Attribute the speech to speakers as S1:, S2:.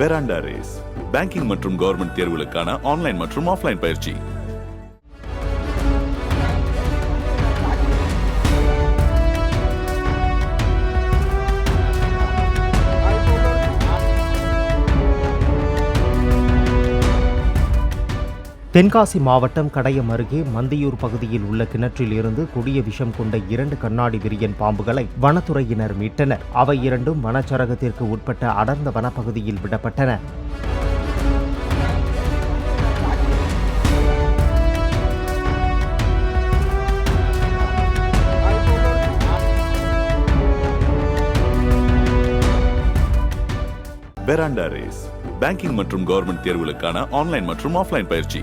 S1: பெராண்டா race banking மற்றும் government தேர்வுகளுக்கான online மற்றும் ஆஃப்லைன் பயிற்சி.
S2: தென்காசி மாவட்டம் கடையம் அருகே மந்தியூர் பகுதியில் உள்ள கிணற்றில் இருந்து கொடிய விஷம் கொண்ட 2 கண்ணாடி விரியன் பாம்புகளை வனத்துறையினர் மீட்டனர். அவை இரண்டும் வனச்சரகத்திற்கு உட்பட்ட அடர்ந்த வனப்பகுதியில் விடப்பட்டன.
S1: பெராண்டா ரேஸ் பேங்கிங் மற்றும் கவர்மெண்ட் தேர்வுகளுக்கான ஆன்லைன் மற்றும் ஆஃப்லைன் பயிற்சி.